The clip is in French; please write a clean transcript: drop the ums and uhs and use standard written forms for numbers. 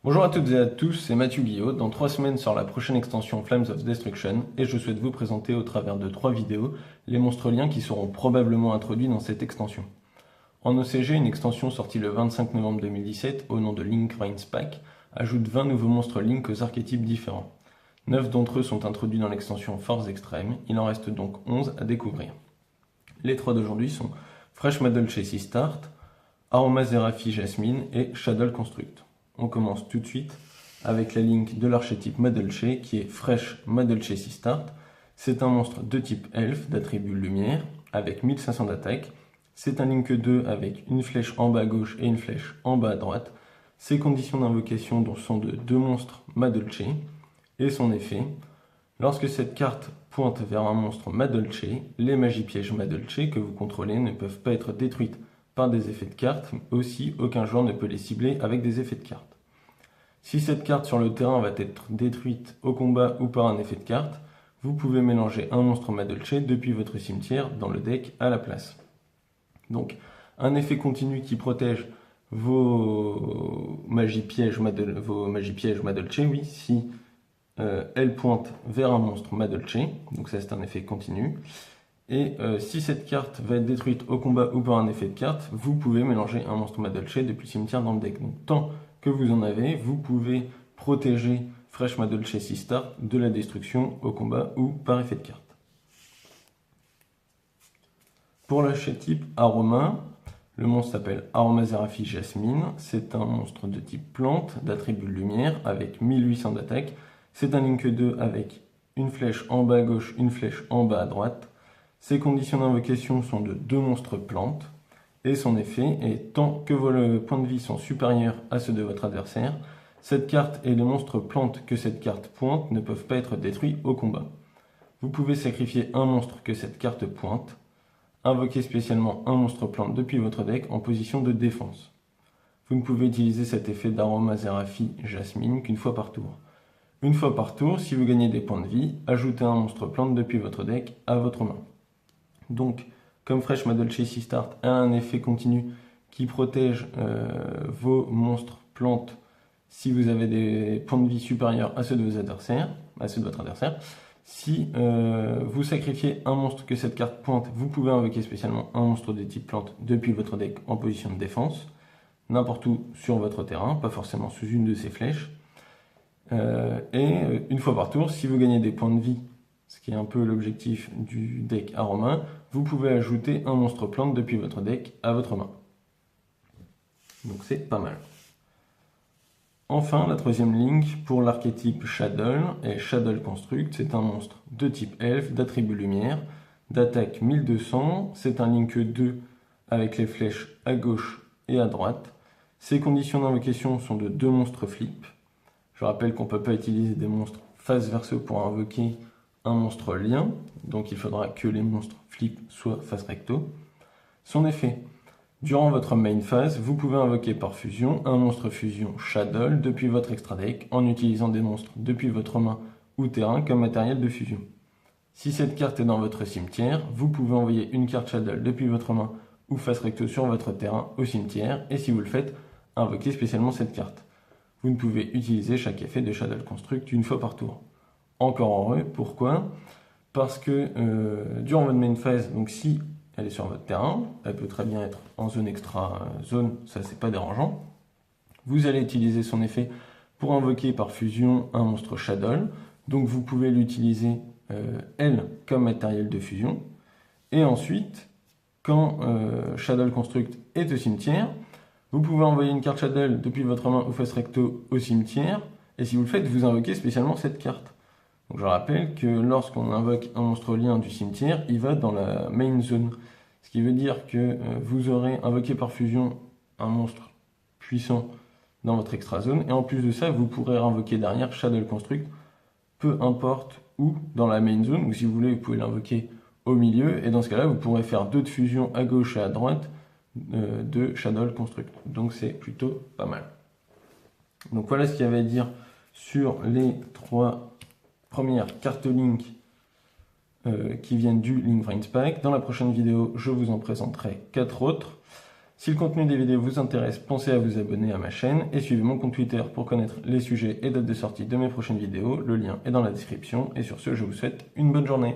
Bonjour à toutes et à tous, c'est Mathieu Guillot. Dans 3 semaines sort la prochaine extension Flames of Destruction et je souhaite vous présenter au travers de 3 vidéos les monstres liens qui seront probablement introduits dans cette extension. En OCG, une extension sortie le 25 novembre 2017 au nom de Link Reigns Pack ajoute 20 nouveaux monstres Link aux archétypes différents. 9 d'entre eux sont introduits dans l'extension Force Extrême, il en reste donc 11 à découvrir. Les 3 d'aujourd'hui sont Fresh Model Chassis Start, Aromathérapie Jasmine et Shadow Construct. On commence tout de suite avec la link de l'archétype Madolche qui est Fresh Madolche Start. C'est un monstre de type Elfe d'attribut lumière avec 1500 d'attaque. C'est un link 2 avec une flèche en bas à gauche et une flèche en bas à droite. Ses conditions d'invocation sont de 2 monstres Madolche et son effet. Lorsque cette carte pointe vers un monstre Madolche, les magies pièges Madolche que vous contrôlez ne peuvent pas être détruites par des effets de carte, mais aussi aucun joueur ne peut les cibler avec des effets de carte. Si cette carte sur le terrain va être détruite au combat ou par un effet de carte, vous pouvez mélanger un monstre Madolche depuis votre cimetière dans le deck à la place. Donc un effet continu qui protège vos magies pièges Madolche, oui, si elle pointe vers un monstre Madolche, donc ça c'est un effet continu. Et si cette carte va être détruite au combat ou par un effet de carte, vous pouvez mélanger un monstre Madolche depuis le cimetière dans le deck. Donc tant que vous en avez, vous pouvez protéger Fresh Madolche Start de la destruction au combat ou par effet de carte. Pour l'archétype Aroma, le monstre s'appelle Aromathérapie Jasmine. C'est un monstre de type plante, d'attribut lumière, avec 1800 d'attaque. C'est un link 2 avec une flèche en bas à gauche, une flèche en bas à droite. Ses conditions d'invocation sont de 2 monstres plantes, et son effet est tant que vos points de vie sont supérieurs à ceux de votre adversaire, cette carte et les monstres plantes que cette carte pointe ne peuvent pas être détruits au combat. Vous pouvez sacrifier un monstre que cette carte pointe, invoquer spécialement un monstre plante depuis votre deck en position de défense. Vous ne pouvez utiliser cet effet d'Aromathérapie Jasmine qu'une fois par tour. Une fois par tour, si vous gagnez des points de vie, ajoutez un monstre plante depuis votre deck à votre main. Donc, comme Fresh Madolche Start a un effet continu qui protège vos monstres plantes si vous avez des points de vie supérieurs à ceux de vos adversaires, votre adversaire. Si vous sacrifiez un monstre que cette carte pointe, vous pouvez invoquer spécialement un monstre de type plante depuis votre deck en position de défense, n'importe où sur votre terrain, pas forcément sous une de ces flèches. Et une fois par tour, si vous gagnez des points de vie, ce qui est un peu l'objectif du deck Aroma, vous pouvez ajouter un monstre plante depuis votre deck à votre main. Donc c'est pas mal. Enfin, la troisième link pour l'archétype Shadow est Shadow Construct. C'est un monstre de type Elfe, d'attribut lumière, d'attaque 1200. C'est un link 2 avec les flèches à gauche et à droite. Ses conditions d'invocation sont de 2 monstres flip. Je rappelle qu'on ne peut pas utiliser des monstres face verso pour invoquer un monstre lien, donc il faudra que les monstres flip soient face recto. Son effet: durant votre main phase, vous pouvez invoquer par fusion un monstre fusion Shadow depuis votre extra deck en utilisant des monstres depuis votre main ou terrain comme matériel de fusion. Si cette carte est dans votre cimetière, vous pouvez envoyer une carte Shadow depuis votre main ou face recto sur votre terrain au cimetière, et si vous le faites, invoquez spécialement cette carte. Vous ne pouvez utiliser chaque effet de Shadow Construct une fois par tour. Encore heureux, pourquoi? Parce que durant votre main phase, donc si elle est sur votre terrain, elle peut très bien être en zone extra zone, ça c'est pas dérangeant. Vous allez utiliser son effet pour invoquer par fusion un monstre Shadow, donc vous pouvez l'utiliser elle comme matériel de fusion. Et ensuite, quand Shadow Construct est au cimetière, vous pouvez envoyer une carte Shadow depuis votre main ou face recto au cimetière, et si vous le faites, vous invoquez spécialement cette carte. Donc je rappelle que lorsqu'on invoque un monstre lien du cimetière, il va dans la main zone. Ce qui veut dire que vous aurez invoqué par fusion un monstre puissant dans votre extra zone, et en plus de ça, vous pourrez invoquer derrière Shadow Construct, peu importe où dans la main zone, ou si vous voulez, vous pouvez l'invoquer au milieu, et dans ce cas-là, vous pourrez faire 2 de fusion à gauche et à droite de Shadow Construct. Donc c'est plutôt pas mal. Donc voilà ce qu'il y avait à dire sur les 3 premières cartes Link qui viennent du Link Reigns Pack. Dans la prochaine vidéo, je vous en présenterai 4 autres. Si le contenu des vidéos vous intéresse, pensez à vous abonner à ma chaîne et suivez mon compte Twitter pour connaître les sujets et dates de sortie de mes prochaines vidéos. Le lien est dans la description et sur ce, je vous souhaite une bonne journée.